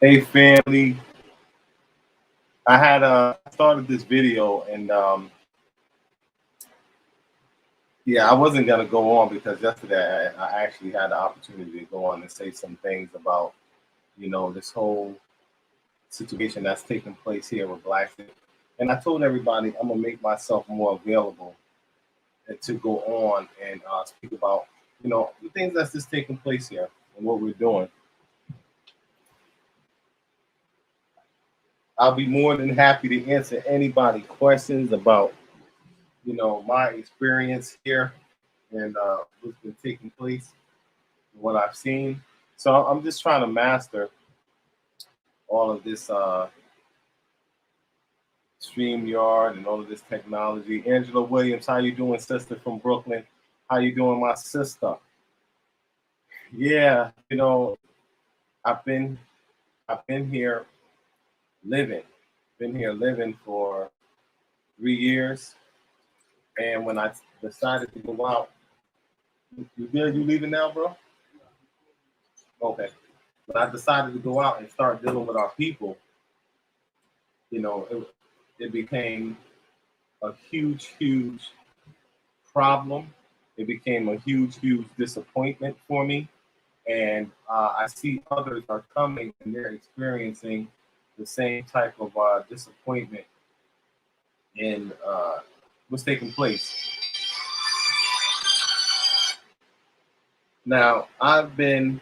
Hey family, I had started this video and yeah, I wasn't gonna go on because yesterday I actually had the opportunity to go on and say some things about this whole situation that's taking place here with Bla-Xit. And I told everybody I'm gonna make myself more available and to go on and speak about the things that's just taking place here and what we're doing. I'll be more than happy to answer anybody questions about my experience here and what's been taking place, what I've seen. So I'm just trying to master all of this StreamYard and all of this technology. Angela Williams, how you doing, sister from Brooklyn? How you doing, my sister? Yeah, I've been I've been here living, been here living for 3 years, and when I decided to go out, you good? You leaving now, bro? Okay. When I decided to go out and start dealing with our people, it became a huge, huge problem. It became a huge, huge disappointment for me. And I see others are coming and they're experiencing the same type of disappointment in what's taking place. Now, I've been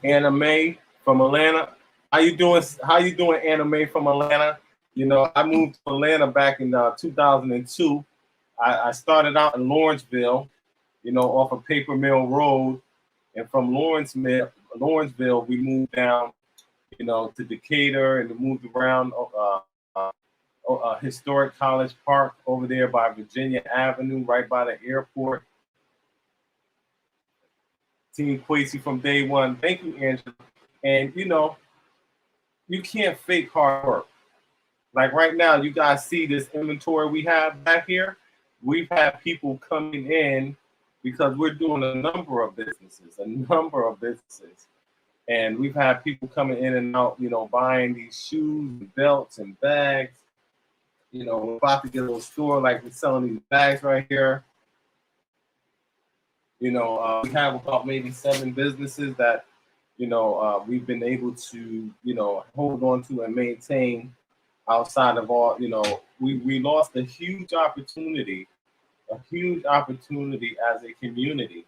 Anime from Atlanta. How you doing? How you doing, Anime from Atlanta? I moved to Atlanta back in 2002. I started out in Lawrenceville, off of Paper Mill Road, and from Lawrenceville, we moved down, to Decatur, and we moved around historic College Park over there by Virginia Avenue, right by the airport. Team Quasi from day one. Thank you, Angela. And you can't fake hard work. Like right now, you guys see this inventory we have back here. We've had people coming in because we're doing a number of businesses, and we've had people coming in and out, buying these shoes, and belts, and bags. We're about to get a little store like we're selling these bags right here. We have about maybe 7 businesses that we've been able to hold on to and maintain outside of all. We lost a huge opportunity as a community.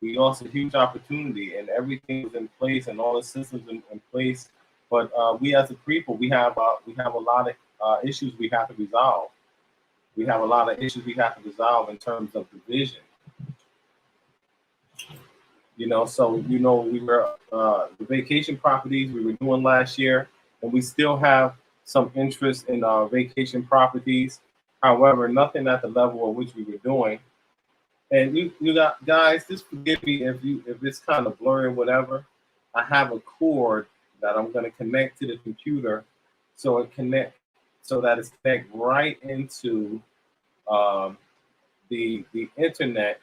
We lost a huge opportunity, and everything was in place and all the systems in place. But we as a people, we have a lot of issues we have to resolve. We have a lot of issues we have to resolve in terms of division. So we were the vacation properties we were doing last year, and we still have some interest in vacation properties. However, nothing at the level at which we were doing. And you got guys, just forgive me if it's kind of blurry or whatever. I have a cord that I'm going to connect to the computer, so that it's connect right into the internet.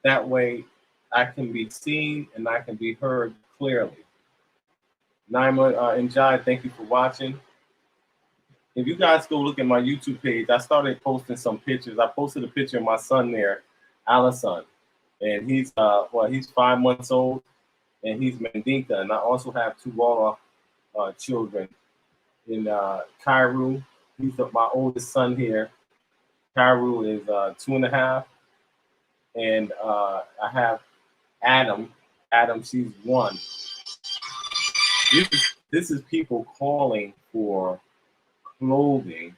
That way, I can be seen and I can be heard clearly. Naima and Jai, thank you for watching. If you guys go look at my YouTube page, I started posting some pictures. I posted a picture of my son there, Allison, and he's 5 months old, and he's Mandinka, and I also have 2 Wolof children in Kairu. He's my oldest son here. Kairu is 2.5, and I have Adam. She's 1. This is people calling for clothing.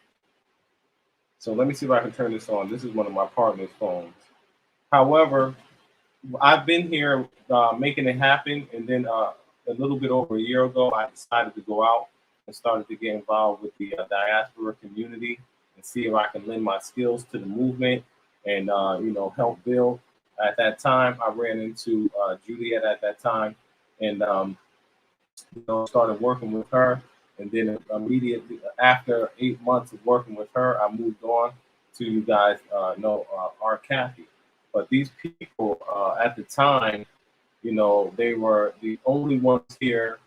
So let me see if I can turn this on. This is one of my partner's phones. However, I've been here making it happen, and then a little bit over a year ago, I decided to go out and started to get involved with the diaspora community and see if I can lend my skills to the movement and help build. At that time, I ran into Juliet at that time, and started working with her, and then immediately after 8 months of working with her, I moved on to, you guys know, our Kathy. But these people at the time, they were the only ones here,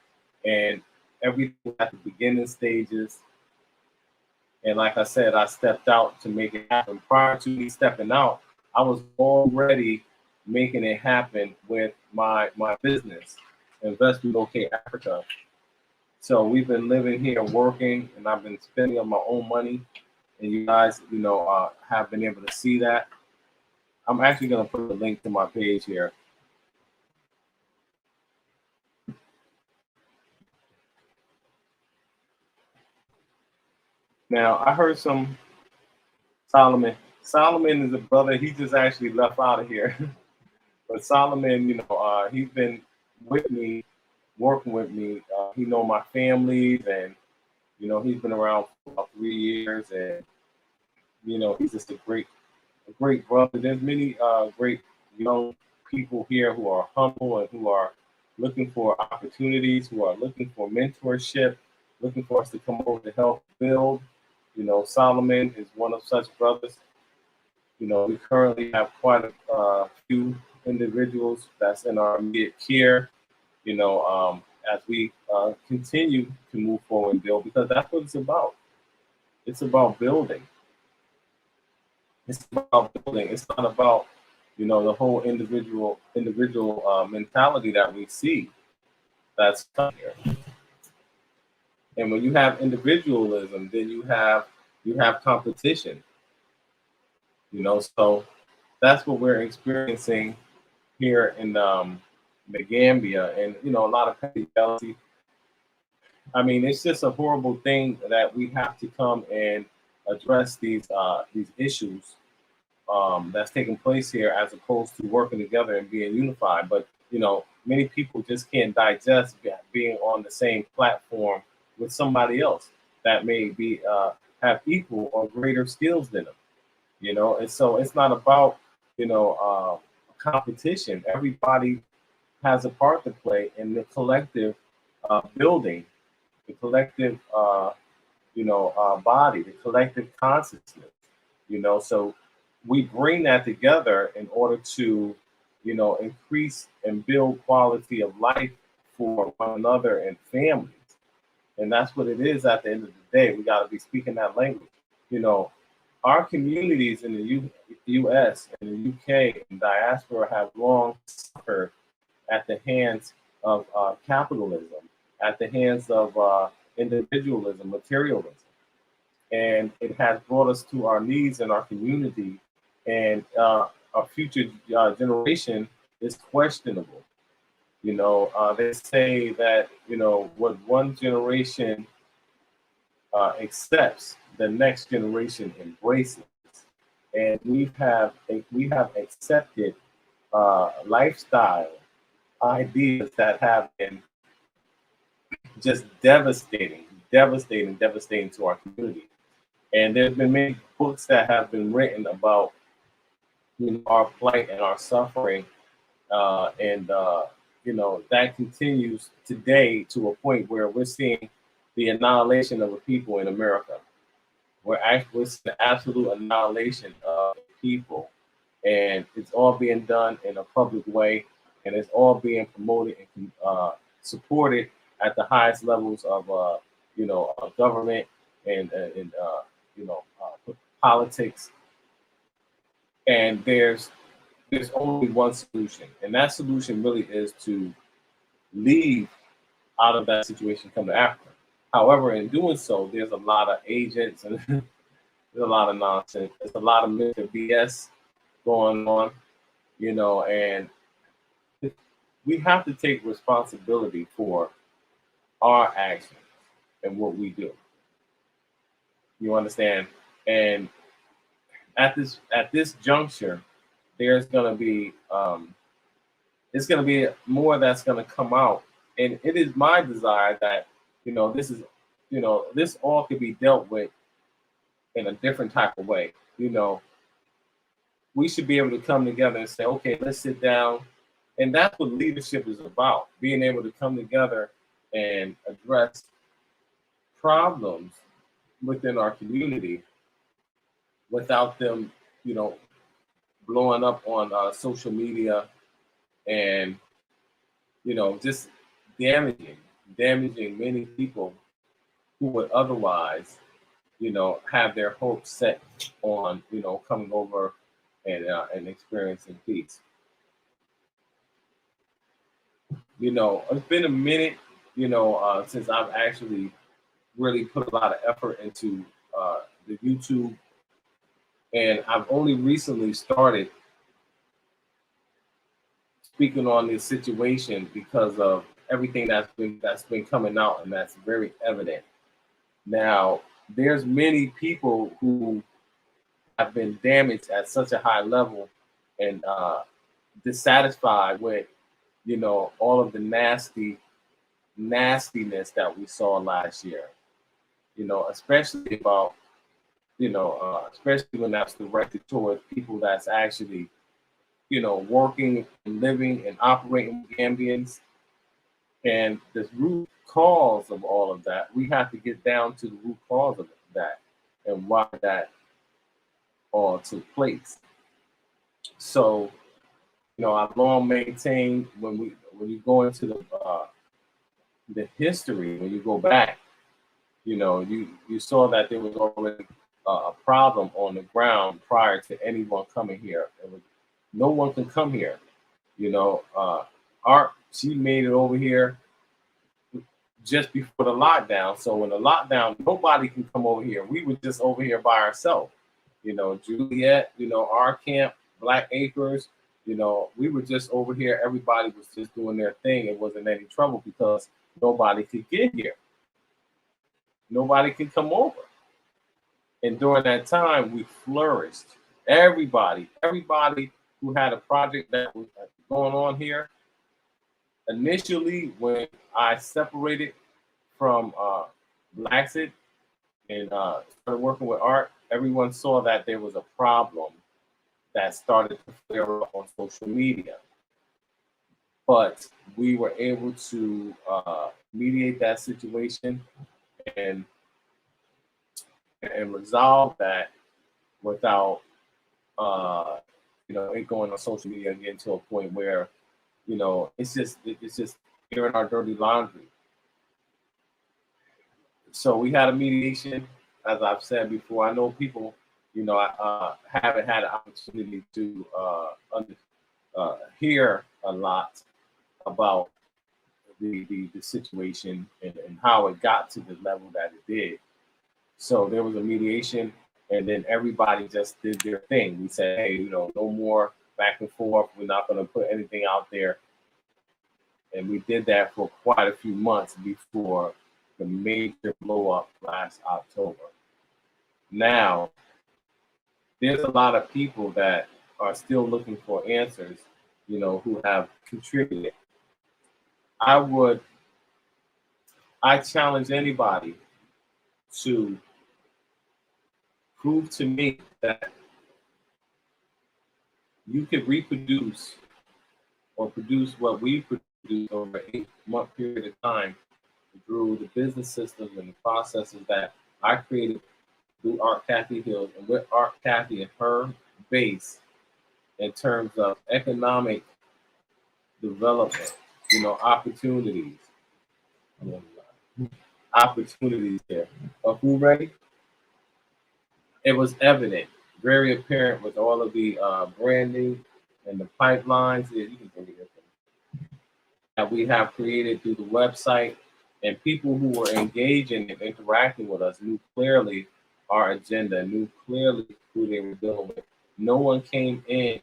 and everything at the beginning stages. And like I said, I stepped out to make it happen. Prior to me stepping out, I was already making it happen with my business, Invest Relocate Africa. So we've been living here, working, and I've been spending on my own money. And you guys, have been able to see that. I'm actually going to put a link to my page here. Now, I heard some Solomon. Solomon is a brother. He just actually left out of here. But Solomon, he's been with me, working with me. He know my families, and he's been around for about 3 years, and he's just a great brother. There's many great young people here who are humble and who are looking for opportunities, who are looking for mentorship, looking for us to come over to help build. Solomon is one of such brothers. We currently have quite a few individuals that's in our immediate care, as we continue to move forward and build, because that's what it's about. It's about building. It's about building. It's not about, the whole individual mentality that we see that's here. And when you have individualism, then you have competition. So that's what we're experiencing here in the Gambia, and a lot of petty jealousy. I mean, it's just a horrible thing that we have to come and address these issues that's taking place here, as opposed to working together and being unified. But many people just can't digest being on the same platform with somebody else that may be have equal or greater skills than them. And so it's not about competition. Everybody has a part to play in the collective building, the collective body, the collective consciousness. So we bring that together in order to increase and build quality of life for one another and families. And that's what it is. At the end of the day, we got to be speaking that language. Our communities in the U.S. and the U.K. and diaspora have long suffered at the hands of capitalism, at the hands of individualism, materialism. And it has brought us to our knees in our community, and our future generation is questionable. They say that, what one generation accepts, the next generation embraces. And we have accepted lifestyle ideas that have been just devastating to our community. And there's been many books that have been written about our plight and our suffering, and that continues today to a point where we're seeing the annihilation of the people in America. We're seeing the absolute annihilation of people, and it's all being done in a public way, and it's all being promoted and supported at the highest levels of government and politics. And there's only one solution, and that solution really is to leave out of that situation, come to Africa. However, in doing so, there's a lot of agents and there's a lot of nonsense. There's a lot of Mr. BS going on, and we have to take responsibility for our actions and what we do. You understand? And at this juncture, there's gonna be it's gonna be more that's gonna come out, and it is my desire that this all could be dealt with in a different type of way. We should be able to come together and say, okay, let's sit down, and that's what leadership is about: being able to come together and address problems within our community without them, you know, blowing up on social media and, you know, just damaging many people who would otherwise, you know, have their hopes set on, you know, coming over and experiencing peace. You know, it's been a minute, you know, since I've actually really put a lot of effort into the YouTube, and I've only recently started speaking on this situation because of everything that's been coming out, and that's very evident. Now, there's many people who have been damaged at such a high level and dissatisfied with, you know, all of the nastiness that we saw last year. You know, especially about, you know, especially when that's directed towards people that's actually, you know, working and living and operating with Gambians. And the root cause of all of that, we have to get down to the root cause of that and why that all took place. So, you know, I've long maintained when you go into the history, when you go back, you know, you saw that there was already a problem on the ground prior to anyone coming here. It was, no one can come here. You know, Art, she made it over here just before the lockdown. So when the lockdown, nobody can come over here. We were just over here by ourselves. You know, Juliet, you know, our camp, Black Acres, you know, we were just over here. Everybody was just doing their thing. It wasn't any trouble because nobody could get here. Nobody could come over. And during that time, we flourished. Everybody who had a project that was going on here, initially when I separated from Bla-Xit and started working with Art, everyone saw that there was a problem that started to flare up on social media. But we were able to mediate that situation and resolve that without you know, it going on social media again to a point where, you know, it's just airing our dirty laundry. So we had a mediation, as I've said before. I know people, you know, haven't had an opportunity to hear a lot about the situation and how it got to the level that it did. So there was a mediation, and then everybody just did their thing. We said, hey, you know, no more back and forth. We're not going to put anything out there. And we did that for quite a few months before the major blow up last October. Now, there's a lot of people that are still looking for answers, you know, who have contributed. I challenge anybody to prove to me that you could reproduce or produce what we produced over an 8-month period of time through the business systems and the processes that I created through Art Kathy Hills and with Art Kathy and her base in terms of economic development, you know, opportunities. Opportunities there. Who ready? It was evident, very apparent with all of the branding and the pipelines. Yeah, you can bring it that we have created through the website, and people who were engaging and interacting with us knew clearly our agenda, knew clearly who they were dealing with. No one came in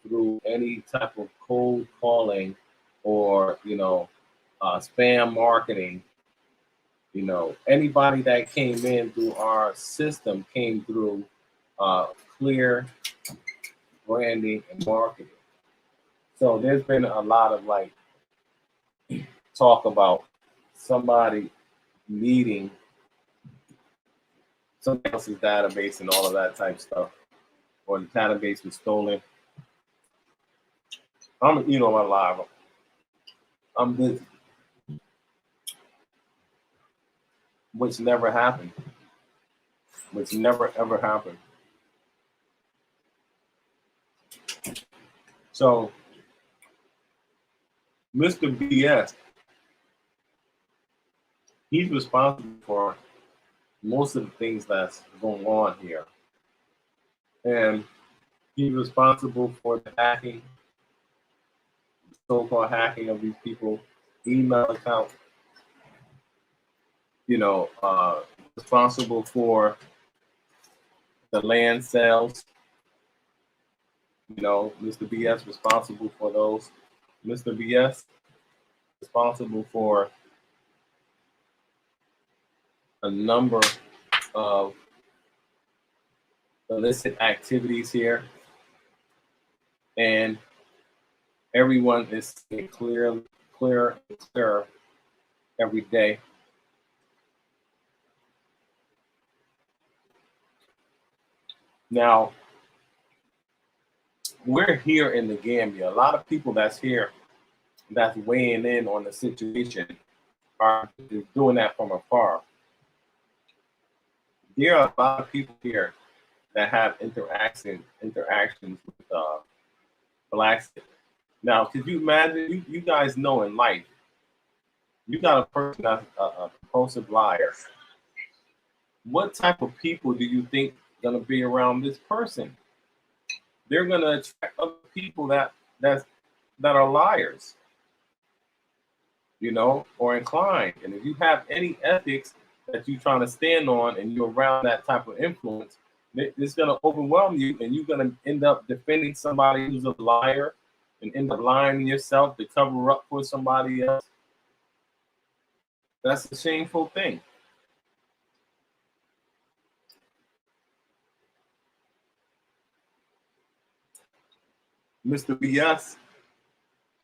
through any type of cold calling or, you know, spam marketing. You know, anybody that came in through our system came through clear branding and marketing. So there's been a lot of like talk about somebody needing somebody else's database and all of that type stuff, or the database was stolen. I'm, you know, I'm live. I'm busy. which never happened, which never ever happened. So Mr. BS, he's responsible for most of the things that's going on here. And he's responsible for the hacking, so-called hacking of these people, email accounts, responsible for the land sales. Mr. BS responsible for those. Mr. BS responsible for a number of illicit activities here. And everyone is seeing clearer and clearer every day. Now, we're here in the Gambia. A lot of people that's here, that's weighing in on the situation, are doing that from afar. There are a lot of people here that have interactions with Bla-Xit. Now, could you imagine? You guys know in life, you got a person that's a compulsive liar. What type of people do you think gonna be around this person? They're gonna attract other people that are liars, or inclined. And if you have any ethics that you're trying to stand on, and you're around that type of influence, it's gonna overwhelm you, and you're gonna end up defending somebody who's a liar, and end up lying yourself to cover up for somebody else. That's a shameful thing. Mr. BS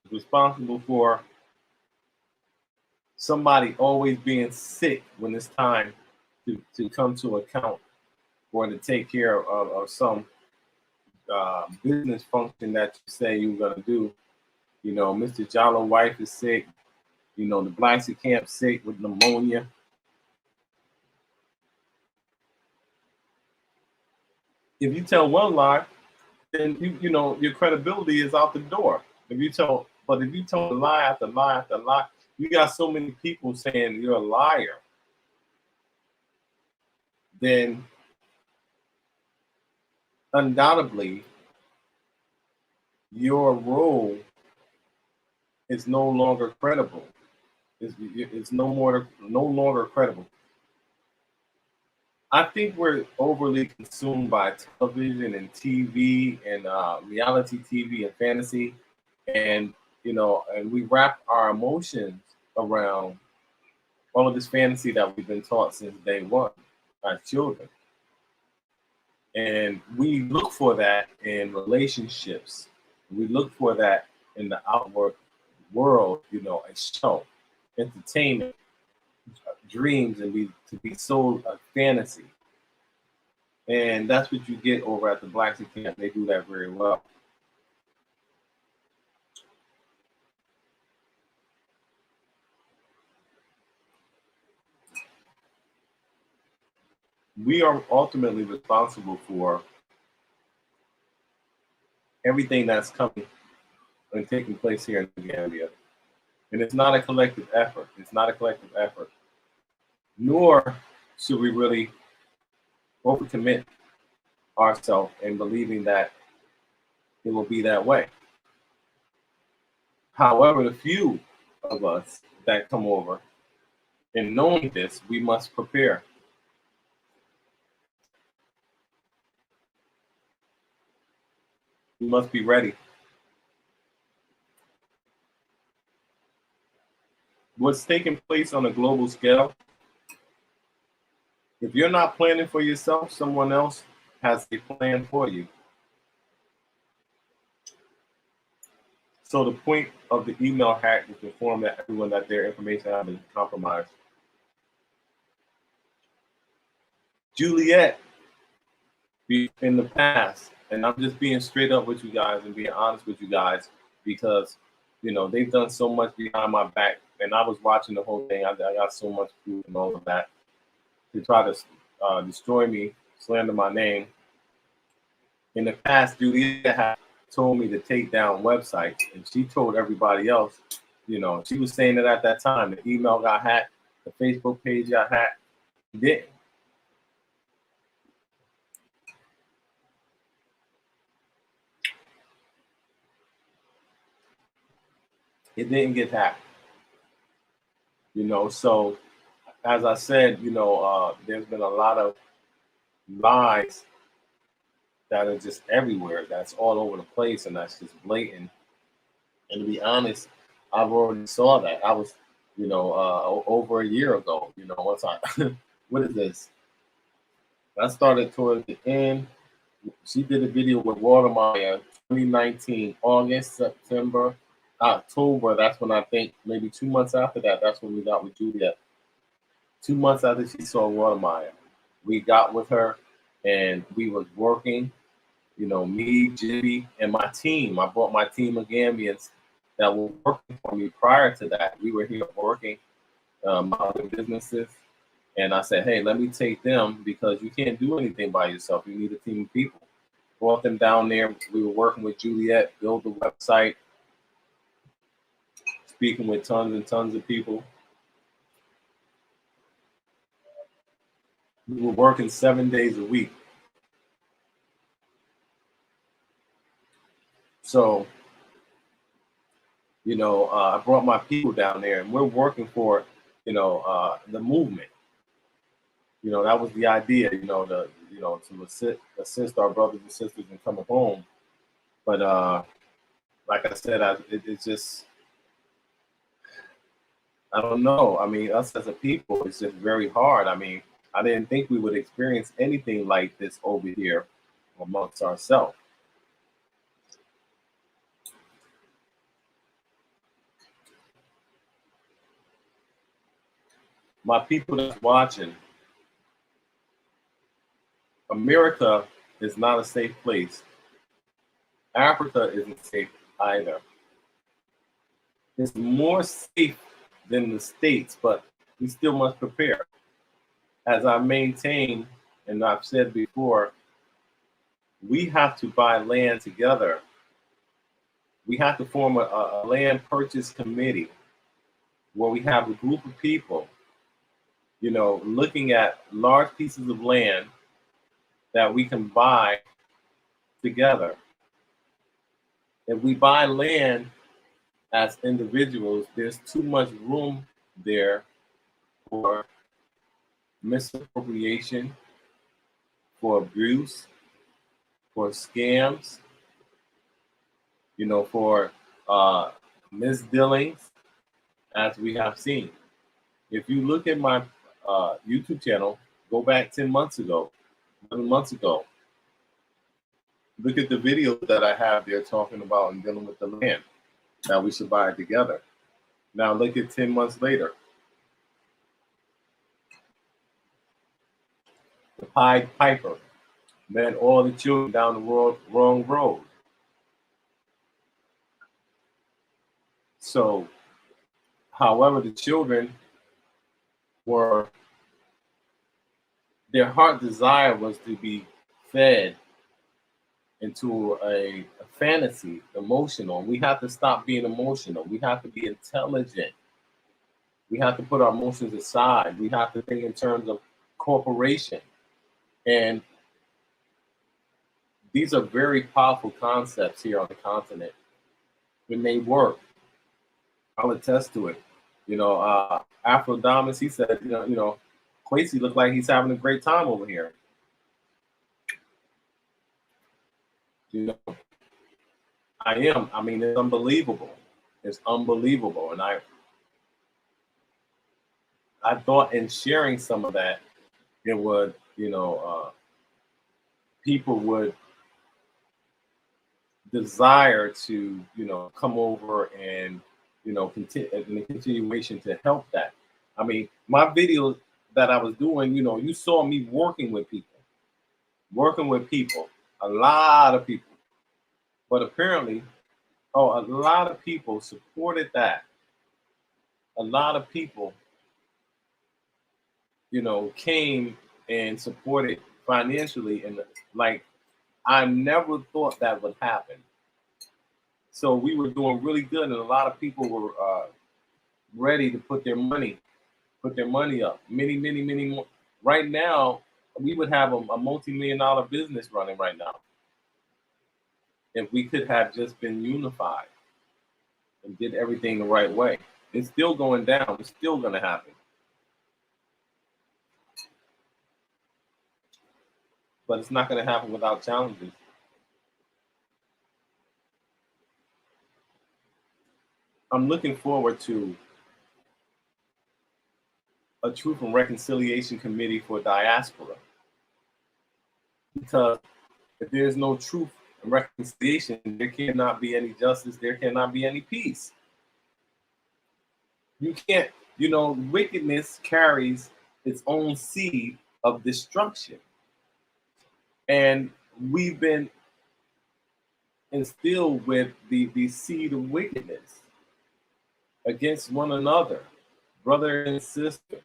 is responsible for somebody always being sick when it's time to come to account or to take care of some business function that you say you're going to do. Mr. Jallo's wife is sick. The Bla-Xit camp sick with pneumonia. If you tell one lie, then your credibility is out the door. If you tell lie after lie after lie, you got so many people saying you're a liar, then undoubtedly your role is no longer credible. It's no longer credible. I think we're overly consumed by television and TV and reality TV and fantasy, and and we wrap our emotions around all of this fantasy that we've been taught since day one as children. And we look for that in relationships. We look for that in the outward world, a show, entertainment, dreams, and to be sold a fantasy. And that's what you get over at the Bla-Xit camp. They do that very well. We are ultimately responsible for everything that's coming and taking place here in Gambia. And it's not a collective effort. It's not a collective effort. Nor should we really overcommit ourselves in believing that it will be that way. However, the few of us that come over, and knowing this, we must prepare. We must be ready. What's taking place on a global scale, if you're not planning for yourself, someone else has a plan for you. So the point of the email hack is to inform that everyone that their information has been compromised. Juliet, in the past, and I'm just being straight up with you guys and being honest with you guys, because they've done so much behind my back, and I was watching the whole thing. I got so much proof and all of that. to try to destroy me, slander my name. In the past, Juliet had told me to take down websites, and she told everybody else, she was saying that at that time, the email got hacked, the Facebook page got hacked. It didn't. It didn't get hacked. So as I said, there's been a lot of lies that are just everywhere. That's all over the place, and that's just blatant. And to be honest, I've already saw that. I was, over a year ago. Once I, what is this? I started towards the end. She did a video with Watermeyer, 2019, August, September, October. That's when I think maybe 2 months after that. That's when we got with Juliet. 2 months after she saw Watermeyer, we got with her, and we was working. Me, Jimmy, and my team. I brought my team of Gambians that were working for me prior to that. We were here working my other businesses. And I said, hey, let me take them because you can't do anything by yourself. You need a team of people. Brought them down there. We were working with Juliet, build the website, speaking with tons and tons of people. We were working 7 days a week. So, I brought my people down there, and we're working for, the movement. That was the idea, to assist our brothers and sisters in coming home. But like I said, it's just, I don't know. I mean, us as a people, it's just very hard. I mean, I didn't think we would experience anything like this over here amongst ourselves. My people that's watching, America is not a safe place. Africa isn't safe either. It's more safe than the States, but we still must prepare. As I maintain, and I've said before, we have to buy land together. We have to form a land purchase committee where we have a group of people, looking at large pieces of land that we can buy together. If we buy land as individuals, there's too much room there for misappropriation, for abuse, for scams, for misdealings, as we have seen. If you look at my YouTube channel, go back 10 months ago, 11 months ago, look at the videos that I have there talking about and dealing with the land that we should buy it together. Now look at 10 months later. The Pied Piper led all the children down the wrong road. So, however, the children were, their heart desire was to be fed into a fantasy, emotional. We have to stop being emotional. We have to be intelligent. We have to put our emotions aside. We have to think in terms of corporation. And these are very powerful concepts here on the continent. When they work, I'll attest to it. Afrodamus, he said, Quasi looked like he's having a great time over here. I am. I mean, it's unbelievable. It's unbelievable. And I thought in sharing some of that, it would, people would desire to, come over and, continue in the continuation to help that. I mean, my videos that I was doing, you saw me working with people, a lot of people. But apparently, a lot of people supported that. A lot of people came and supported financially, and like I never thought that would happen. So we were doing really good, and a lot of people were ready to put their money up. Many, many, many more. Right now, we would have a multi-million-dollar business running right now if we could have just been unified and did everything the right way. It's still going down. It's still going to happen. But it's not going to happen without challenges. I'm looking forward to a Truth and Reconciliation Committee for diaspora, because if there's no truth and reconciliation, there cannot be any justice, there cannot be any peace. You can't, wickedness carries its own seed of destruction. And we've been instilled with the seed of wickedness against one another, brother and sister,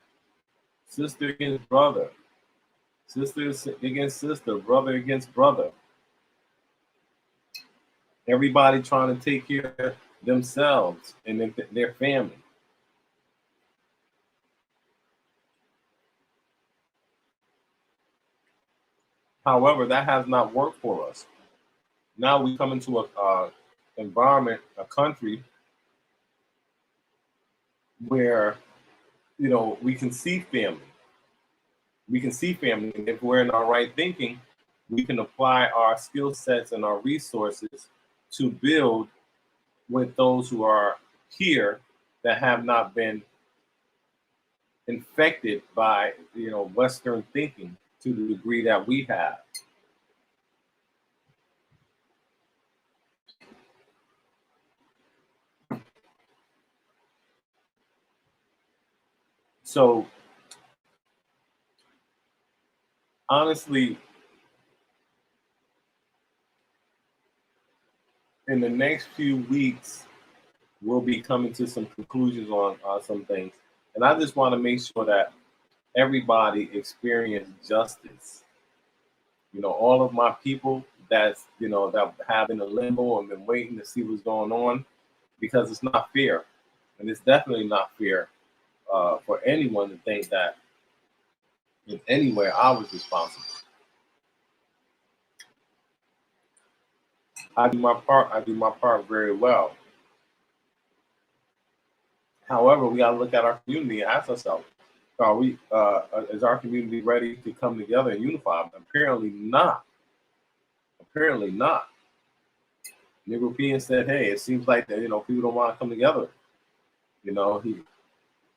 sister against brother, sister against sister, brother against brother. Everybody trying to take care of themselves and their family. However, that has not worked for us. Now we come into a environment, a country where we can see family. We can see family, and if we're in our right thinking, we can apply our skill sets and our resources to build with those who are here that have not been infected by Western thinking to the degree that we have. So honestly, in the next few weeks, we'll be coming to some conclusions on some things. And I just want to make sure that everybody experience justice. All of my people that have in a limbo and been waiting to see what's going on, because it's not fair. And it's definitely not fair for anyone to think that in any way I was responsible. I do my part. I do my part very well. However, we got to look at our community and ask ourselves: is our community ready to come together and unify? Apparently not. Apparently not. The European said, "Hey, it seems like that people don't want to come together."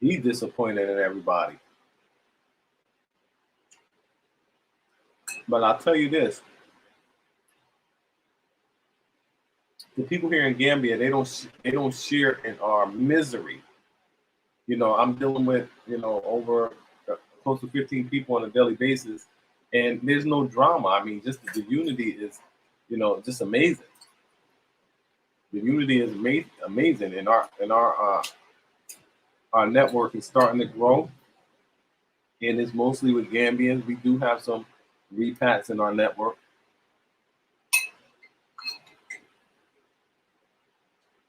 He's disappointed in everybody. But I'll tell you this: the people here in Gambia, they don't share in our misery. I'm dealing with over close to 15 people on a daily basis, and there's no drama. I mean, just the unity is, just amazing. The unity is amazing, and our network is starting to grow, and it's mostly with Gambians. We do have some repats in our network,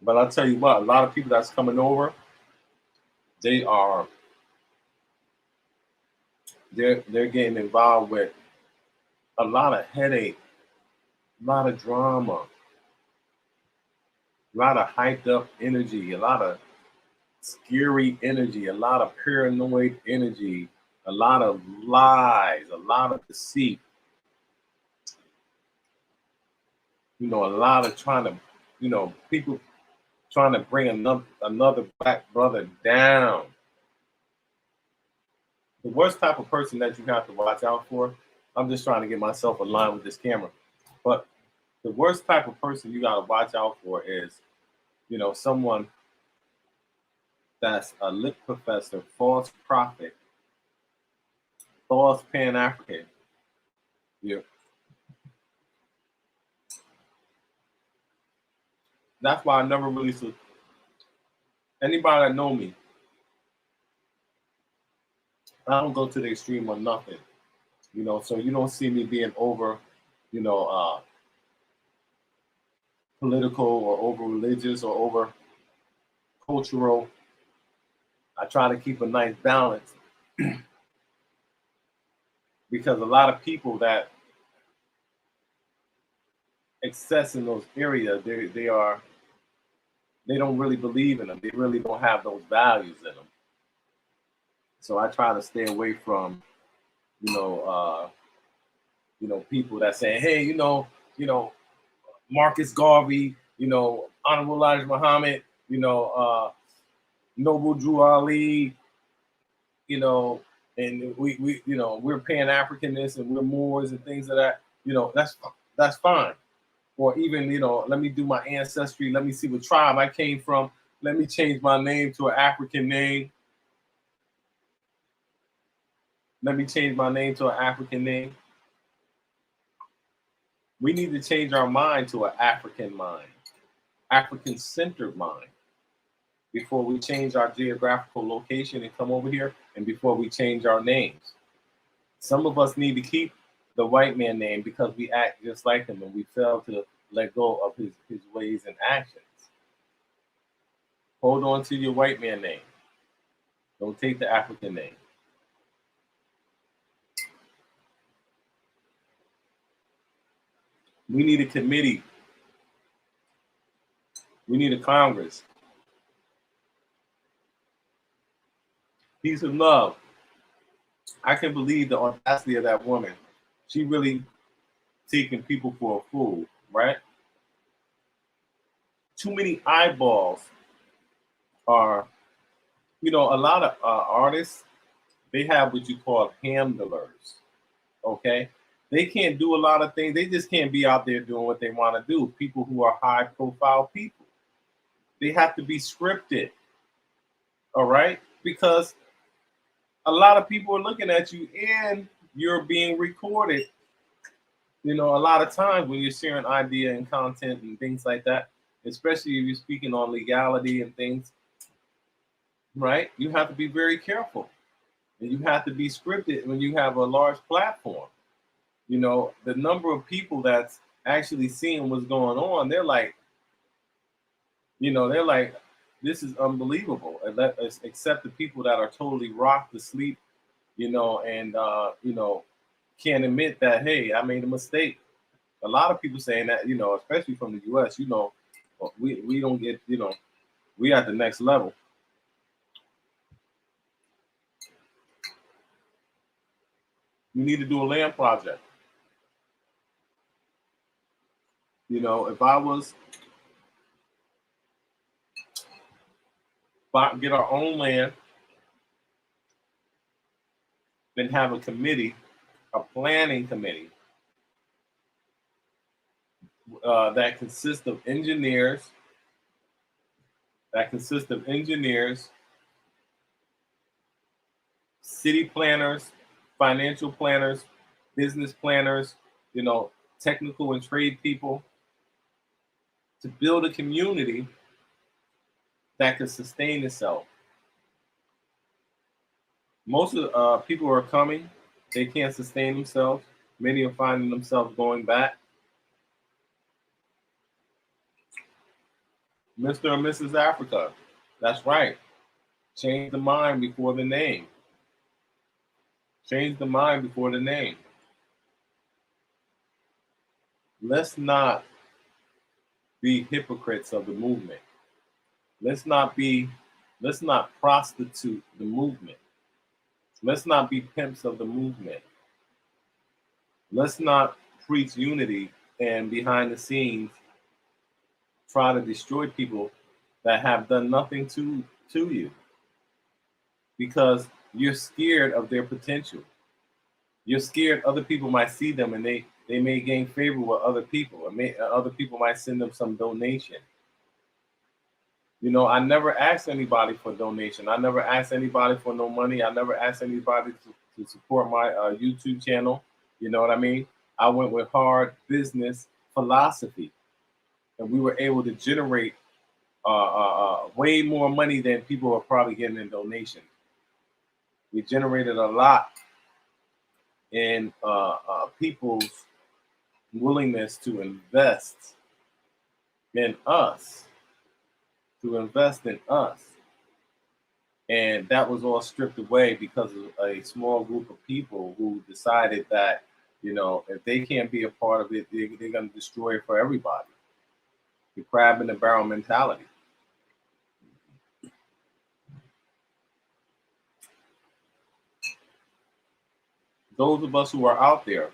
but I'll tell you what: a lot of people that's coming over, they are they're getting involved with a lot of headache, a lot of drama, a lot of hyped up energy, a lot of scary energy, a lot of paranoid energy, a lot of lies, a lot of deceit, a lot of trying to, people trying to bring another black brother down. The worst type of person that you have to watch out for, I'm just trying to get myself aligned with this camera, but the worst type of person you got to watch out for is, someone that's a lit professor, false prophet, false Pan-African. Yeah. That's why I never really anybody that know me, I don't go to the extreme or nothing, you know. So you don't see me being over, you know, political or over religious or over cultural. I try to keep a nice balance because a lot of people that excess in those areas, they don't really believe in them. They really don't have those values in them. So I try to stay away from, you know, people that say, hey, Marcus Garvey, Honorable Elijah Muhammad, Noble Drew Ali, and we're Pan Africanists and we're Moors and things of that. That's fine. Or even, let me do my ancestry. Let me see what tribe I came from. Let me change my name to an African name. Let me change my name to an African name. We need to change our mind to an African mind, African-centered mind, before we change our geographical location and come over here, and before we change our names. Some of us need to keep the white man name because we act just like him and we fail to let go of his ways and actions. Hold on to your white man name. Don't take the African name. We need a committee. We need a Congress. Peace and love. I can believe the audacity of that woman. She really taking people for a fool, right? Too many eyeballs are, a lot of artists, they have what you call handlers, okay? They can't do a lot of things. They just can't be out there doing what they want to do. People who are high profile people, they have to be scripted, all right? Because a lot of people are looking at you and you're being recorded. A lot of times when you're sharing idea and content and things like that, especially if you're speaking on legality and things, right? You have to be very careful. And you have to be scripted when you have a large platform. The number of people that's actually seeing what's going on, they're like, this is unbelievable. Except the people that are totally rocked to sleep, and can't admit that, hey, I made a mistake. A lot of people saying that, especially from the US, we don't get, we at the next level. You need to do a land project. If I was get our own land and have a committee, a planning committee that consists of engineers, city planners, financial planners, business planners, technical and trade people, to build a community that can sustain itself. Most of the people who are coming, they can't sustain themselves. Many are finding themselves going back. Mr. and Mrs. Africa, that's right. Change the mind before the name. Change the mind before the name. Let's not be hypocrites of the movement. Let's not prostitute the movement. Let's not be pimps of the movement. Let's not preach unity and behind the scenes try to destroy people that have done nothing to you, because you're scared of their potential. You're scared other people might see them and they may gain favor with other people, or other people might send them some donation. I never asked anybody for donation. I never asked anybody for no money. I never asked anybody to support my YouTube channel. You know what I mean? I went with hard business philosophy, and we were able to generate way more money than people are probably getting in donation. We generated a lot in people's willingness to invest in us, to invest in us. And that was all stripped away because of a small group of people who decided that, if they can't be a part of it, they're going to destroy it for everybody. The crab in the barrel mentality. Those of us who are out there,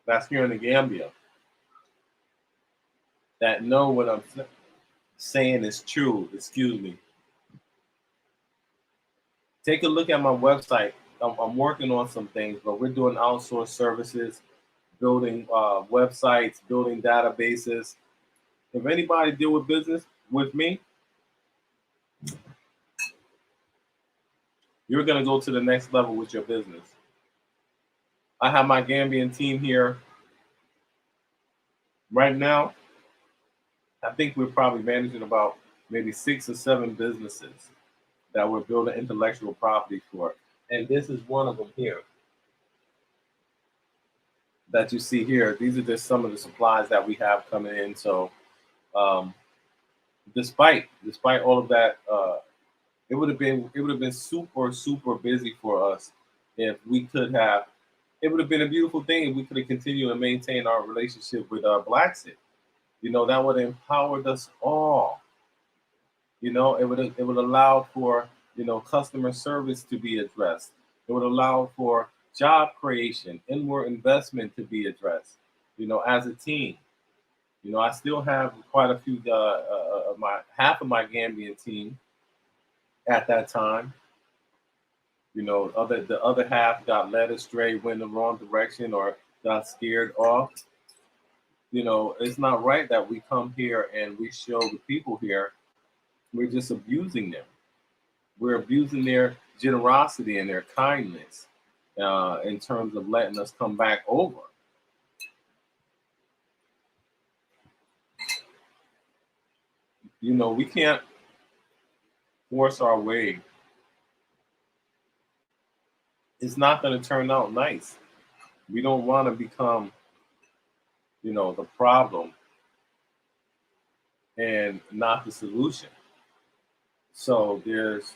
that's here in the Gambia, that know what I'm saying is true, excuse me. Take a look at my website. I'm working on some things, but we're doing outsourced services, building websites, building databases. If anybody deal with business with me, you're going to go to the next level with your business. I have my Gambian team here right now. I think we're probably managing about maybe 6 or 7 businesses that we're building intellectual property for. And this is one of them here that you see here. These are just some of the supplies that we have coming in. So um, despite all of that, it would have been super busy for us if we could have. It would have been a beautiful thing if we could have continued and maintained our relationship with Bla-Xit. That would have empowered us all. It would allow for customer service to be addressed. It would allow for job creation, inward investment to be addressed. As a team. I still have quite a few my half of my Gambian team at that time. The other half got led astray, went in the wrong direction, or got scared off. It's not right that we come here and we show the people here we're just abusing them. We're abusing their generosity and their kindness in terms of letting us come back over. We can't force our way. It's not going to turn out nice. We don't want to become, the problem and not the solution. So there's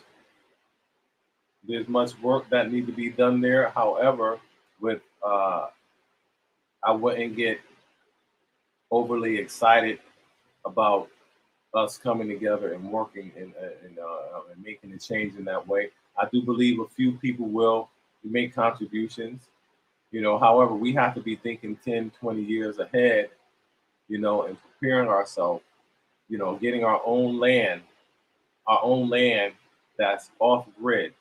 much work that need to be done there. However, with I wouldn't get overly excited about us coming together and working and making a change in that way. I do believe a few people will make contributions. However, we have to be thinking 10, 20 years ahead, and preparing ourselves, getting our own land that's off grid,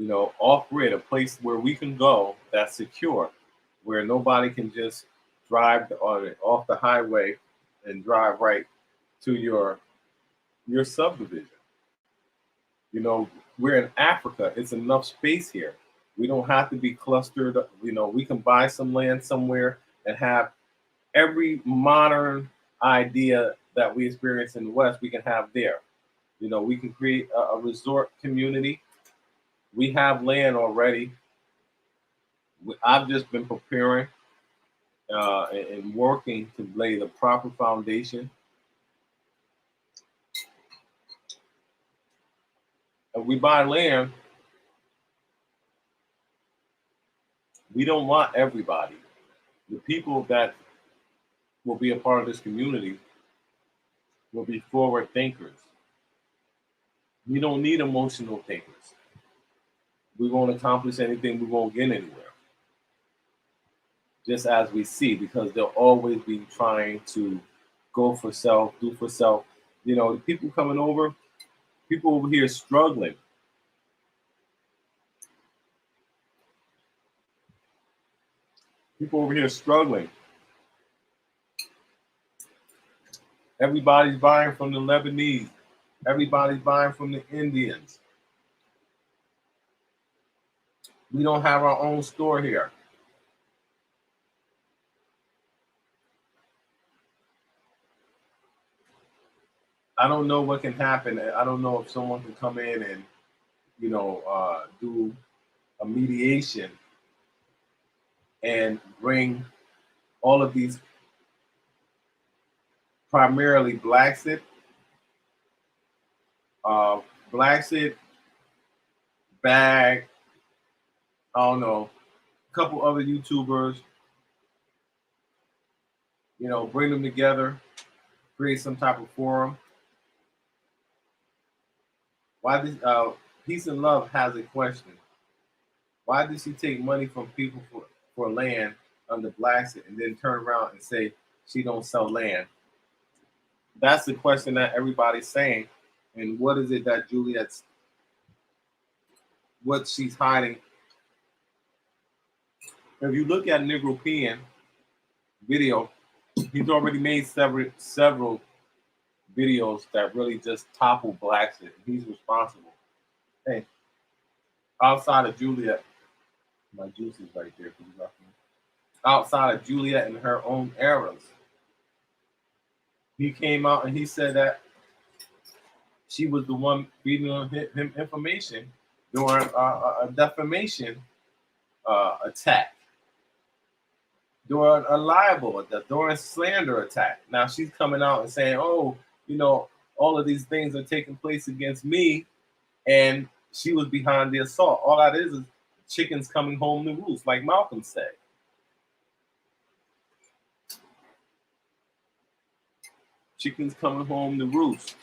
off grid, a place where we can go that's secure, where nobody can just drive off the highway and drive right to your subdivision. We're in Africa. It's enough space here. We don't have to be clustered. We can buy some land somewhere and have every modern idea that we experience in the West, we can have there. We can create a resort community. We have land already. I've just been preparing and working to lay the proper foundation. If we buy land, we don't want everybody. The people that will be a part of this community will be forward thinkers. We don't need emotional thinkers. We won't accomplish anything. We won't get anywhere. Just as we see, because they'll always be trying to go for self, do for self. People coming over, people over here struggling. People over here struggling. Everybody's buying from the Lebanese. Everybody's buying from the Indians. We don't have our own store here. I don't know what can happen. I don't know if someone can come in and do a mediation and bring all of these primarily Bla-Xit, uh, Bla-Xit, Bag, I don't know, a couple other YouTubers, bring them together, create some type of forum. Why did Peace and Love has a question? Why did she take money from people for land under Bla-Xit and then turn around and say she don't sell land? That's the question that everybody's saying. And what is it that what she's hiding? If you look at Negropean video, he's already made several videos that really just topple Bla-Xit. He's responsible. Hey, outside of Juliet, my juice is right there. Outside of Juliet and her own eras, he came out and he said that she was the one feeding him information during a defamation attack, during a libel, during a slander attack. Now she's coming out and saying, "Oh, all of these things are taking place against me," and she was behind the assault. All that is chickens coming home to roost, like Malcolm said. Chickens coming home to roost.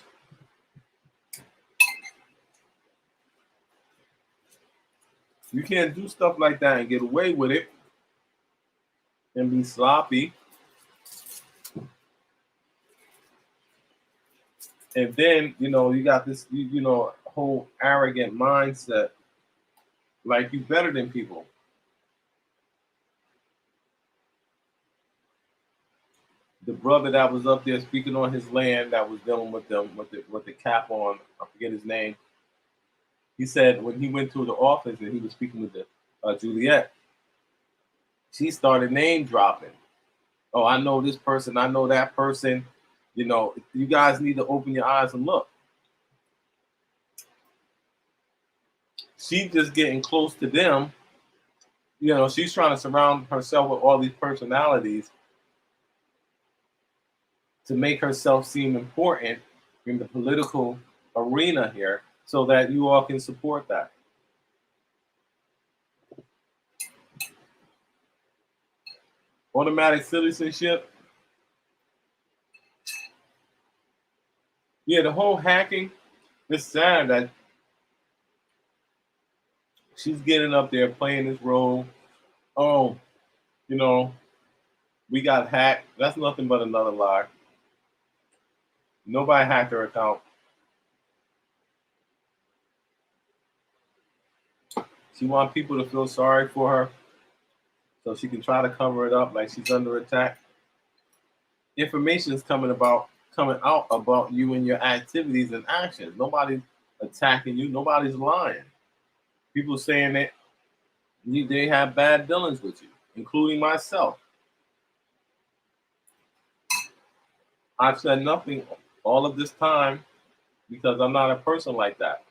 You can't do stuff like that and get away with it and be sloppy. And then, you got this, whole arrogant mindset, like you better than people. The brother that was up there speaking on his land that was dealing with them with the cap on, I forget his name. He said when he went to the office and he was speaking with the Juliet, she started name dropping. Oh, I know this person. I know that person. You guys need to open your eyes and look. She's just getting close to them. She's trying to surround herself with all these personalities to make herself seem important in the political arena here so that you all can support that. Automatic citizenship. Yeah, the whole hacking, it's sad that she's getting up there playing this role. Oh, we got hacked. That's nothing but another lie. Nobody hacked her account. She wants people to feel sorry for her so she can try to cover it up like she's under attack. Information is coming out about you and your activities and actions. Nobody's attacking you. Nobody's lying. People saying that they have bad dealings with you, including myself. I've said nothing all of this time because I'm not a person like that.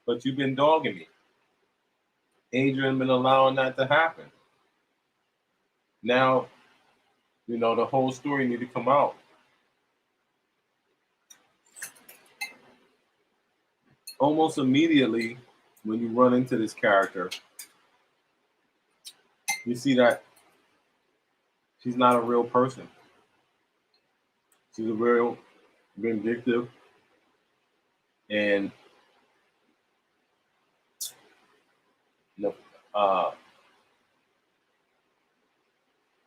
But you've been dogging me. Adrian been allowing that to happen. Now, the whole story need to come out. Almost immediately, when you run into this character, you see that she's not a real person. She's a real vindictive and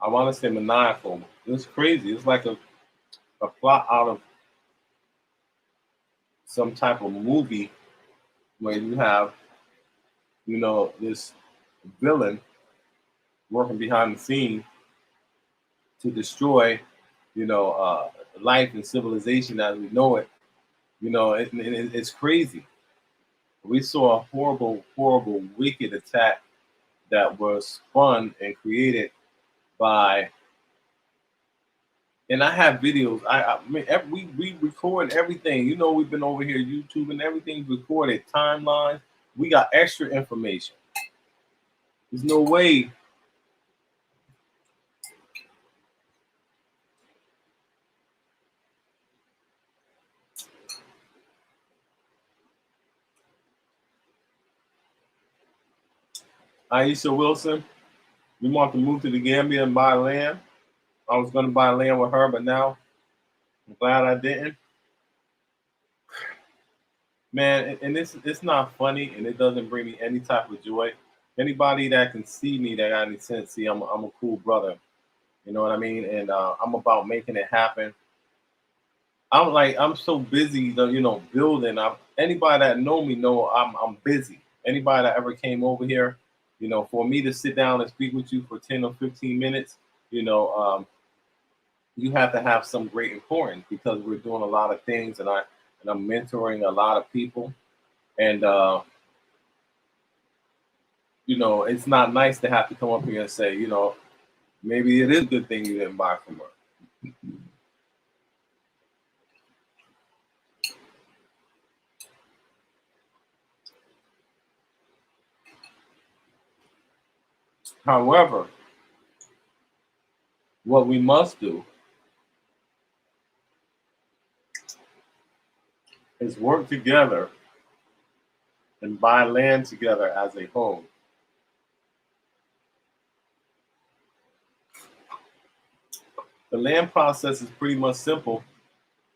I want to say maniacal. It's crazy. It's like a plot out of some type of movie where you have, this villain working behind the scene to destroy, life and civilization as we know it. It's crazy. We saw a horrible, horrible, wicked attack that was spun and created by. And I have videos. I mean, we record everything. We've been over here YouTube and everything's recorded, timelines, we got extra information. There's no way. Aisha Wilson, we want to move to the Gambia and buy land. I was going to buy land with her, but now I'm glad I didn't. Man, and it's not funny, and it doesn't bring me any type of joy. Anybody that can see me that got any sense, see I'm a cool brother. You know what I mean? And I'm about making it happen. I'm so busy, building. Anybody that know me know I'm busy. Anybody that ever came over here, for me to sit down and speak with you for 10 or 15 minutes, you know, you have to have some great importance because we're doing a lot of things, and I'm mentoring a lot of people, and it's not nice to have to come up here and say, maybe it is a good thing you didn't buy from her. However, what we must do is work together and buy land together as a whole. The land process is pretty much simple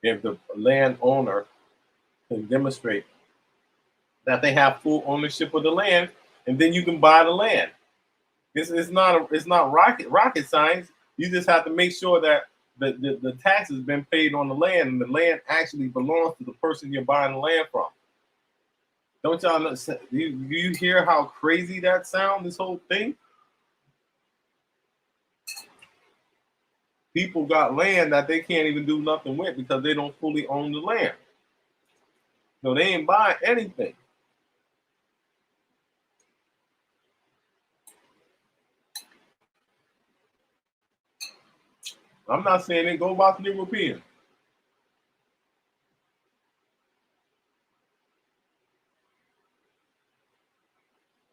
if the landowner can demonstrate that they have full ownership of the land, and then you can buy the land. It's not rocket science. You just have to make sure that the tax has been paid on the land, and the land actually belongs to the person you're buying the land from. Don't y'all know? Do you hear how crazy that sounds? This whole thing. People got land that they can't even do nothing with because they don't fully own the land. No, they ain't buying anything. I'm not saying they go about the European.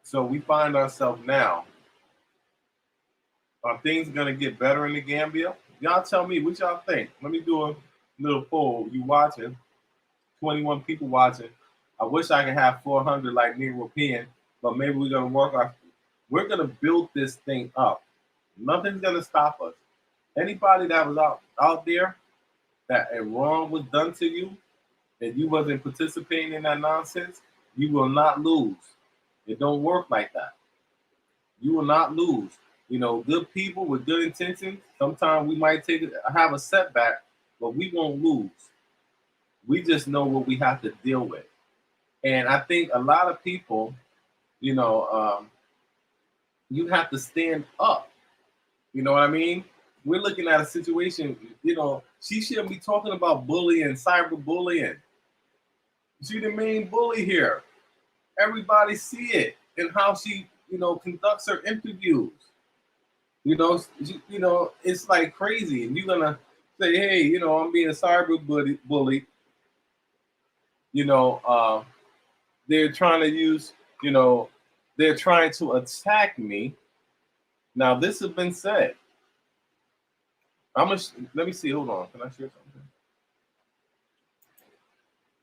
So we find ourselves now. Are things gonna get better in the Gambia? Y'all tell me what y'all think. Let me do a little poll. You watching? 21 people watching. I wish I could have 400 like European, but maybe we're gonna we're gonna build this thing up. Nothing's gonna stop us. Anybody that was out there that a wrong was done to you and you wasn't participating in that nonsense, you will not lose. It don't work like that. You will not lose. Good people with good intentions, sometimes we might have a setback, but we won't lose. We just know what we have to deal with. And I think a lot of people, you have to stand up. You know what I mean? We're looking at a situation, she shouldn't be talking about bullying, cyberbullying. She's the main bully here. Everybody see it and how she, conducts her interviews. It's like crazy. And you're gonna say, hey, I'm being cyber bullied. They're trying to use, they're trying to attack me. Now, this has been said. Let me see. Hold on. Can I share something?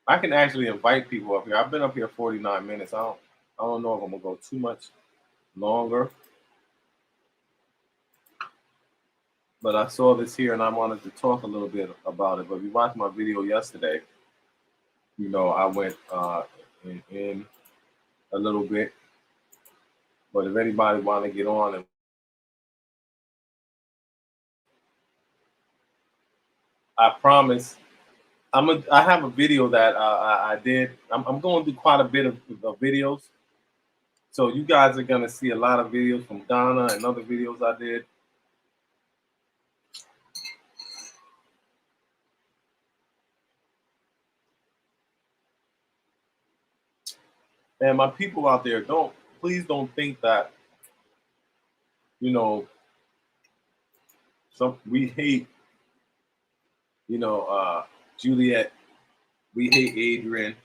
I can actually invite people up here. I've been up here 49 minutes. I don't know if I'm gonna go too much longer. But I saw this here and I wanted to talk a little bit about it. But if you watched my video yesterday, I went in a little bit. But if anybody want to get on and I promise I have a video that I did. I'm going to do quite a bit of videos. So you guys are going to see a lot of videos from Ghana and other videos I did. And my people out there, please don't think that, we hate, Juliet, we hate Adrian.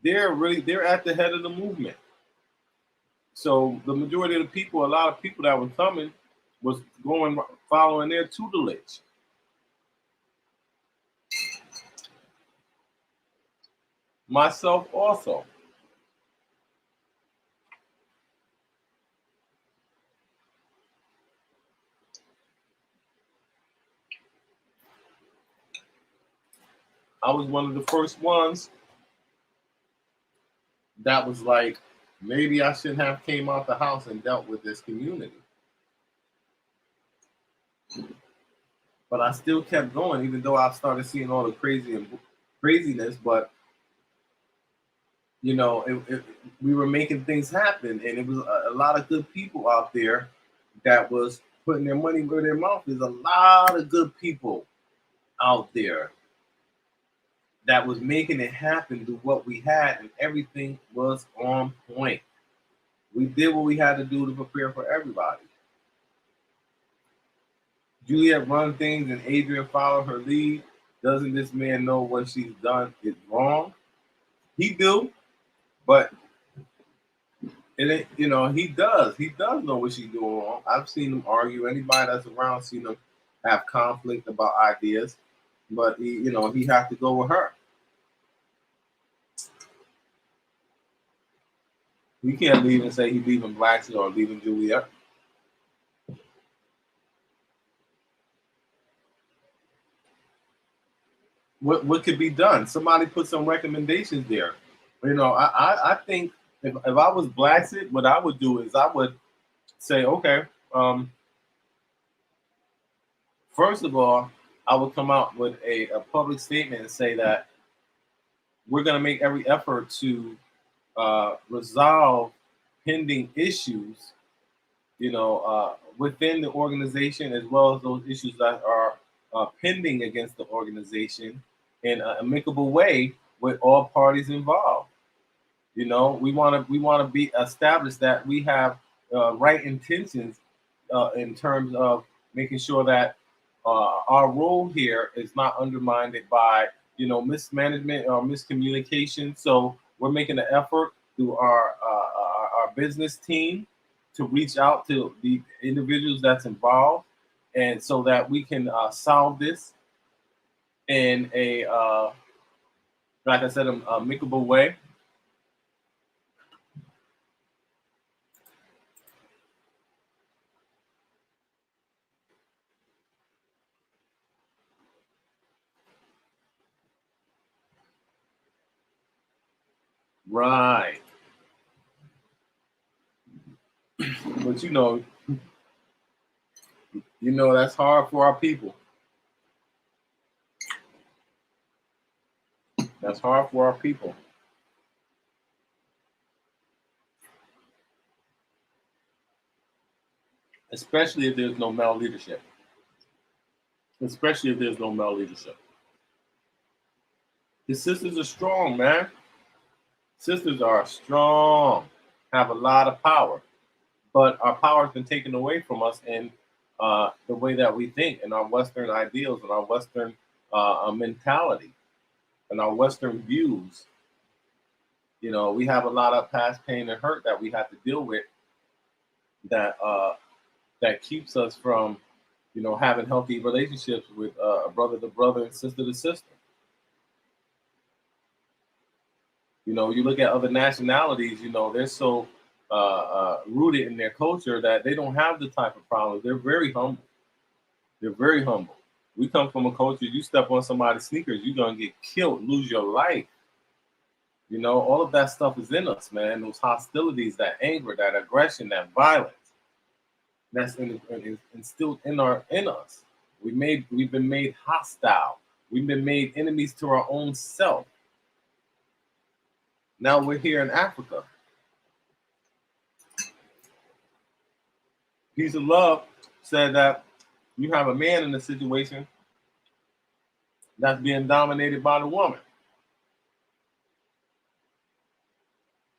they're at the head of the movement. So the majority of the people, a lot of people that were coming, was going following their tutelage. Myself also. I was one of the first ones that was like, maybe I shouldn't have came out the house and dealt with this community. But I still kept going, even though I started seeing all the craziness. But you know, we were making things happen, and it was a lot of good people out there that was putting their money where their mouth is. A lot of good people out there that was making it happen to what we had, and everything was on point. We did what we had to do to prepare for everybody. Juliet run things and Adrian followed her lead. Doesn't this man know what she's done is wrong? He do, but it ain't, you know, he does. He does know what she's doing wrong. I've seen him argue. Anybody that's around seen him have conflict about ideas, but he, you know, he has to go with her. You can't leave and say he's leaving Bla-Xit or leaving Juliet. What could be done? Somebody put some recommendations there. You know, I think if I was Bla-Xit, what I would do is I would say, okay, first of all, I would come out with a public statement and say that we're going to make every effort to resolve pending issues, you know, within the organization, as well as those issues that are pending against the organization in an amicable way with all parties involved. You know, we want to be established that we have right intentions in terms of making sure that our role here is not undermined by, you know, mismanagement or miscommunication. So we're making an effort through our business team to reach out to the individuals that's involved, and so that we can solve this in a like I said, a amicable way. Right. But you know that's hard for our people. That's hard for our people, especially if there's no male leadership. Especially if there's no male leadership. The sisters are strong, man. Sisters are strong, have a lot of power, but our power has been taken away from us in the way that we think, and our Western ideals, and our Western mentality, and our Western views. You know, we have a lot of past pain and hurt that we have to deal with that that keeps us from, you know, having healthy relationships with brother to brother and sister to sister. You know, you look at other nationalities, you know, they're so rooted in their culture that they don't have the type of problems. They're very humble. They're very humble. We come from a culture, you step on somebody's sneakers, you're going to get killed, lose your life. You know, all of that stuff is in us, man. Those hostilities, that anger, that aggression, that violence, that's instilled in us. We've been made hostile. We've been made enemies to our own self. Now we're here in Africa. Peace of Love said that you have a man in a situation that's being dominated by the woman.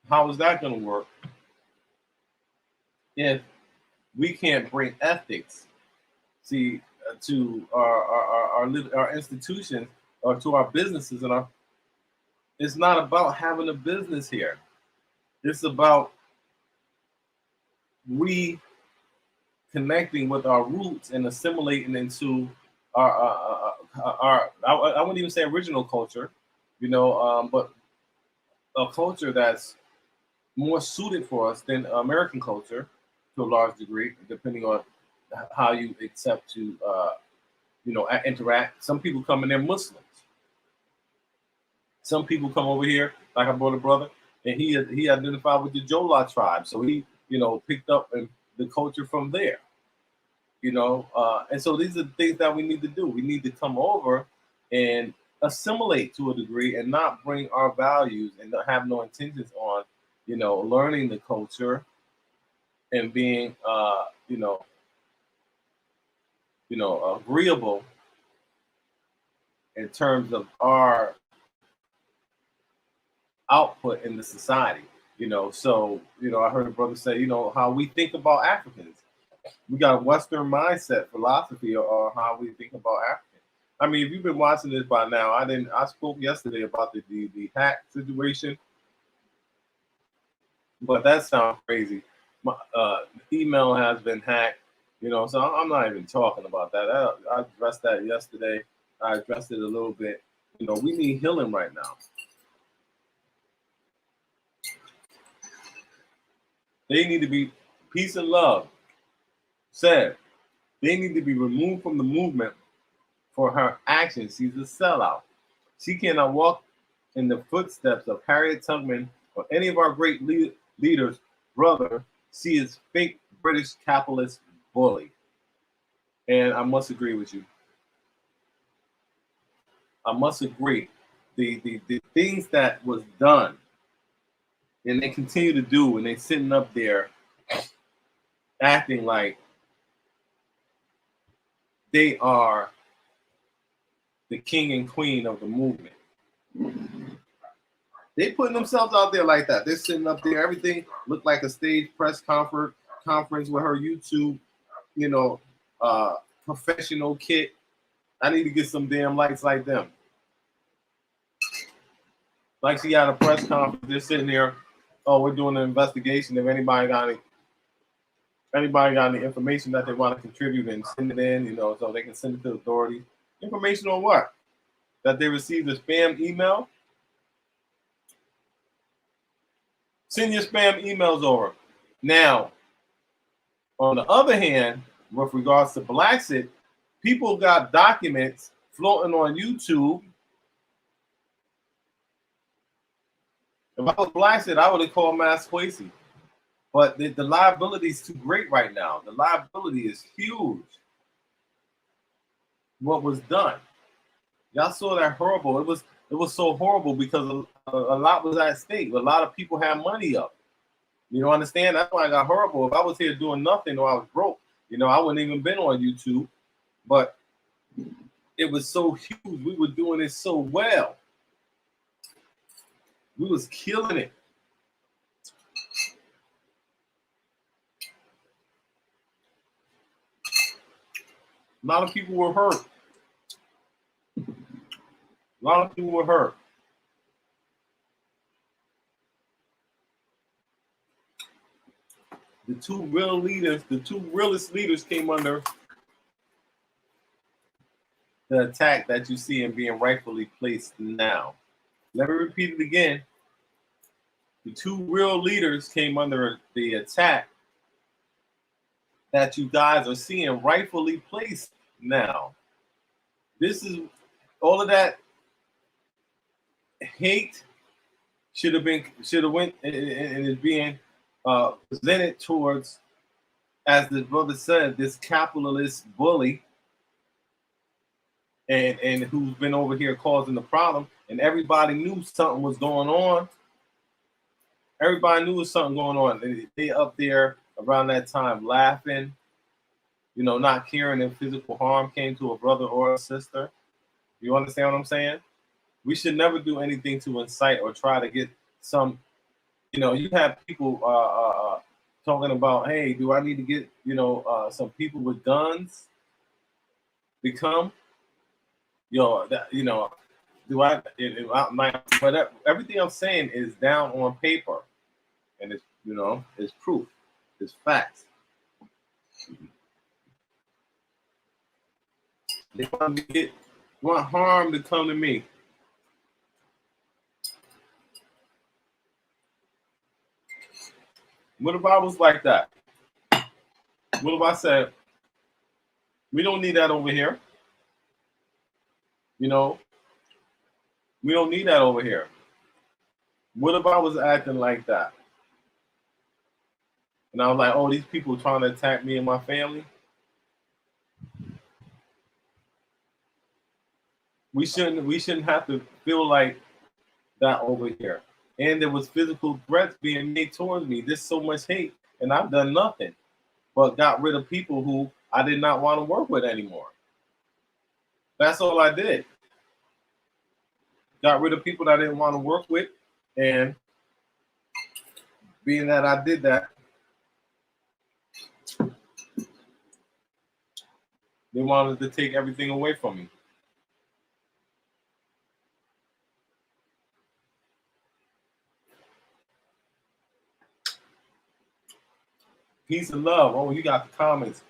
How is that going to work if we can't bring ethics, see, to our institutions or to our businesses and our It's not about having a business here. It's about reconnecting with our roots and assimilating into our I wouldn't even say original culture, but a culture that's more suited for us than American culture to a large degree, depending on how you accept to, interact. Some people come in there Muslims. Some people come over here, like I brought a brother, and he identified with the Jola tribe, so he picked up the culture from there. And so these are the things that we need to do. We need to come over and assimilate to a degree, and not bring our values and not have no intentions on, learning the culture and being, agreeable in terms of our output in the society. So I heard a brother say, how we think about Africans. We got a Western mindset philosophy, or how we think about Africans. I mean, if you've been watching this by now, I spoke yesterday about the hack situation, but that sounds crazy. My email has been hacked, so I'm not even talking about that. I addressed that yesterday. I addressed it a little bit. We need healing right now. They need to be peace and love. Said they need to be removed from the movement for her actions. She's a sellout. She cannot walk in the footsteps of Harriet Tubman or any of our great leaders. Brother, she is fake British capitalist bully. And I must agree with you. I must agree. The things that was done and they continue to do, and they sitting up there acting like they are the king and queen of the movement. They putting themselves out there like that. They're sitting up there. Everything looked like a stage press conference with her YouTube, professional kit. I need to get some damn lights like them. Like she had a press conference. They're sitting there. Oh, we're doing an investigation. If anybody got any information that they want to contribute, and send it in, so they can send it to the authorities. Information on what? That they received a spam email? Send your spam emails over. Now, on the other hand, with regards to Bla-Xit, people got documents floating on YouTube. If I was Bla-Xit, I would have called Mass Quasi. But the liability is too great right now. The liability is huge. What was done. Y'all saw that horrible. It was so horrible because a lot was at stake. A lot of people had money up. You understand? That's why I got horrible. If I was here doing nothing or I was broke, I wouldn't even been on YouTube. But it was so huge. We were doing it so well. We was killing it. A lot of people were hurt. A lot of people were hurt. The two realest leaders came under the attack that you see and being rightfully placed now. Let me repeat it again. The two real leaders came under the attack that you guys are seeing rightfully placed now. This is all of that hate should have went and is being presented towards, as the brother said, this capitalist bully, and who's been over here causing the problem. And everybody knew something was going on. Everybody knew there was something going on. They up there around that time laughing, not caring if physical harm came to a brother or a sister. You understand what I'm saying? We should never do anything to incite or try to get some, you have people talking about, hey, do I need to get, some people with guns become, Do I? But everything I'm saying is down on paper, and it's proof, it's facts. They want harm to come to me. What if I was like that? What if I said, we don't need that over here? You know, we don't need that over here. What if I was acting like that? And I was like, oh, these people trying to attack me and my family? We shouldn't have to feel like that over here. And there was physical threats being made towards me. There's so much hate, and I've done nothing but got rid of people who I did not want to work with anymore. That's all I did. Got rid of people that I didn't want to work with, and being that I did that, they wanted to take everything away from me. Peace and love. Oh, you got the comments.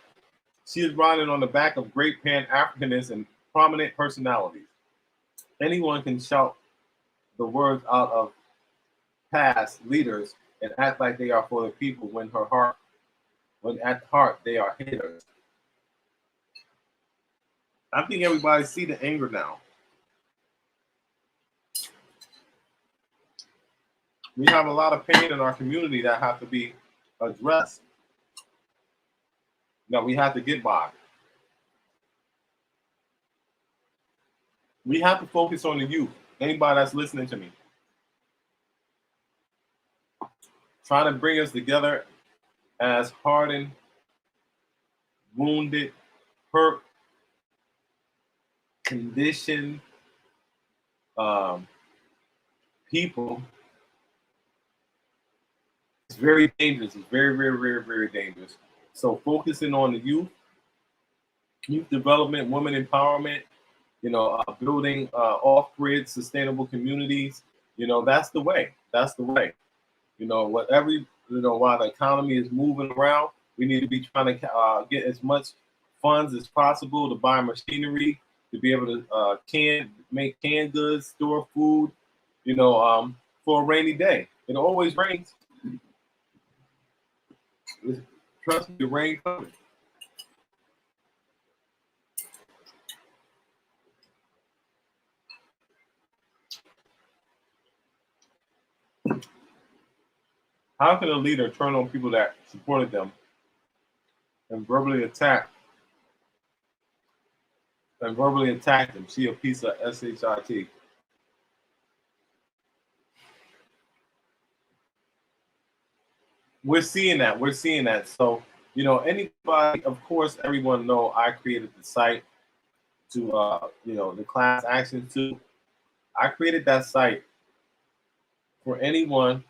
She is riding on the back of great Pan-Africanists and prominent personalities. Anyone can shout the words out of past leaders and act like they are for the people when at heart they are haters. I think everybody see the anger now. We have a lot of pain in our community that have to be addressed, that we have to get by. We have to focus on the youth. Anybody that's listening to me, trying to bring us together as hardened, wounded, hurt, conditioned people. It's very dangerous. It's very, very, very, very dangerous. So focusing on the youth development, women empowerment, building off-grid sustainable communities, that's the way. That's the way. While the economy is moving around, we need to be trying to get as much funds as possible to buy machinery, to be able to make canned goods, store food, for a rainy day. It always rains. Trust me, the rain coming. How can a leader turn on people that supported them and verbally attack them? See a piece of SHIT. We're seeing that. So, anybody, of course, everyone know I created the site to, the class action too. I created that site for anyone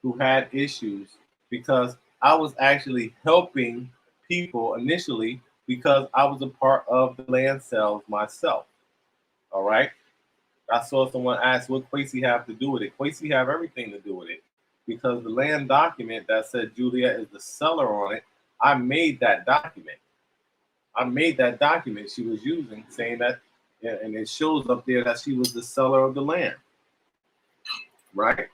who had issues because I was actually helping people initially because I was a part of the land sales myself. All right. I saw someone ask, what Quasi have to do with it? Quasi have everything to do with it because the land document that said Julia is the seller on it, I made that document. She was using, saying that, and it shows up there that she was the seller of the land. Right?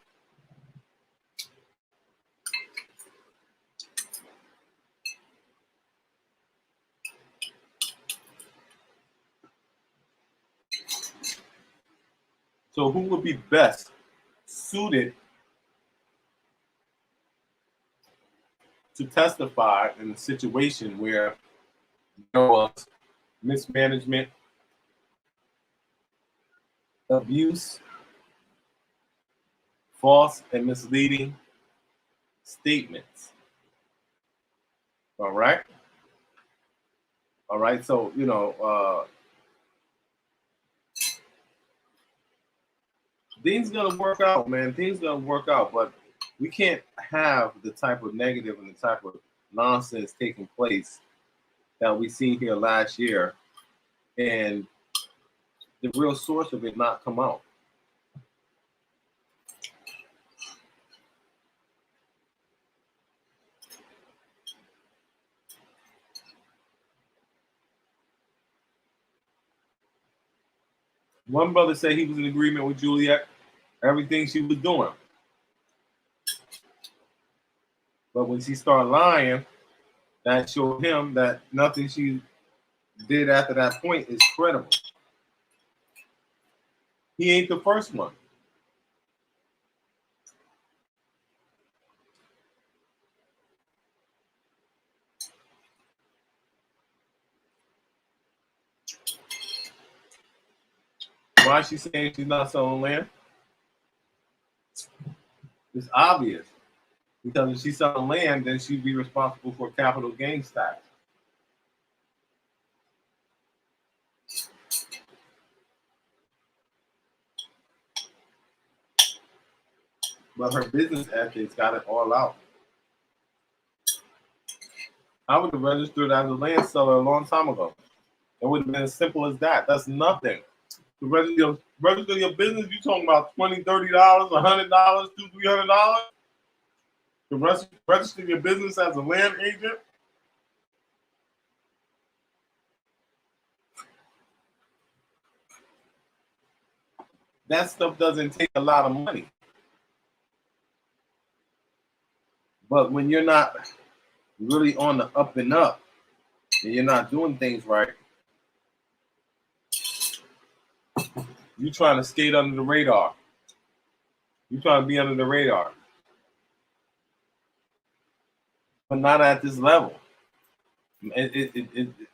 So who would be best suited to testify in a situation where there was mismanagement, abuse, false and misleading statements? All right. So, things gonna work out, man. Things gonna work out, but we can't have the type of negative and the type of nonsense taking place that we seen here last year, and the real source of it not come out. One brother said he was in agreement with Juliet, everything she was doing. But when she started lying, that showed him that nothing she did after that point is credible. He ain't the first one. Why is she saying she's not selling land? It's obvious. Because if she's selling land, then she'd be responsible for capital gains tax. But her business ethics got it all out. I would have registered as a land seller a long time ago. It would have been as simple as that. That's nothing. To register your business, you're talking about $20, $30, $100, $200, $300. To register your business as a land agent, that stuff doesn't take a lot of money. But when you're not really on the up and up, and you're not doing things right, you're trying to skate under the radar. You're trying to be under the radar. But not at this level.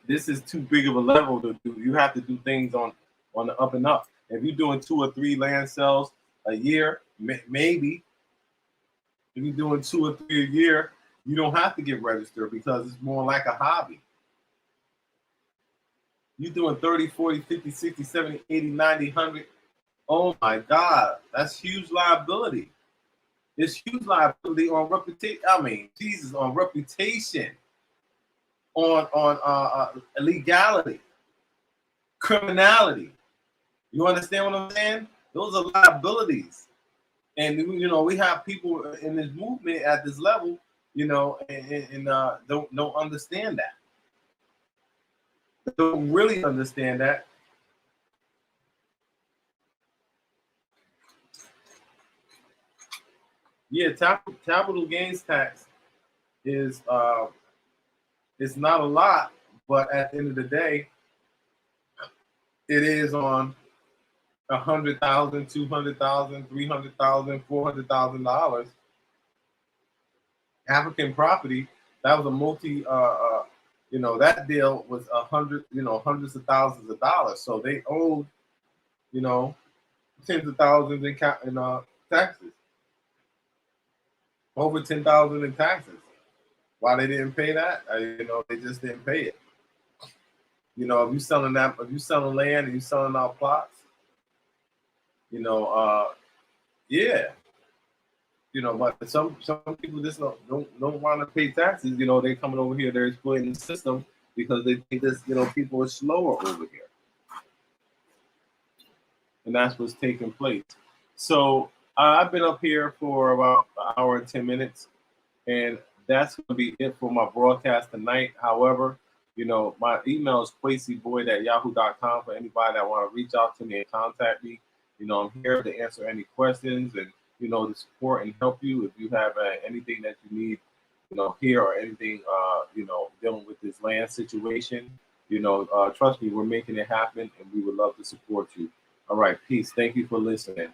This is too big of a level to do. You have to do things on the up and up. If you're doing 2 or 3 land sales a year, maybe. If you're doing 2 or 3 a year, you don't have to get registered because it's more like a hobby. You're doing 30, 40, 50, 60, 70, 80, 90, 100. Oh my God, that's huge liability. It's huge liability on reputation. I mean, Jesus, on reputation, on legality, criminality. You understand what I'm saying? Those are liabilities. And you know, we have people in this movement at this level, you know, and don't understand that. Don't really understand that. Yeah, capital gains tax is it's not a lot, but at the end of the day, it is on $100,000, $200,000, $300,000, $400,000. African property, that was a you know, that deal was hundreds of thousands of dollars. So they owed, you know, tens of thousands in taxes, over 10,000 in taxes. Why they didn't pay that? You know, they just didn't pay it. You know, if you selling land and you selling out plots, you know, yeah. You know, but some people just don't want to pay taxes. You know, they coming over here, they're exploiting the system because they think this, you know, people are slower over here, and that's what's taking place. So I've been up here for about an hour and 10 minutes, and that's going to be it for my broadcast tonight. However, you know, my email is quasyboyd@yahoo.com for anybody that want to reach out to me and contact me. You know, I'm here to answer any questions and, you know, to support and help you if you have anything that you need, you know, here or anything, you know, dealing with this land situation. You know, trust me, we're making it happen, and we would love to support you. All right, peace. Thank you for listening.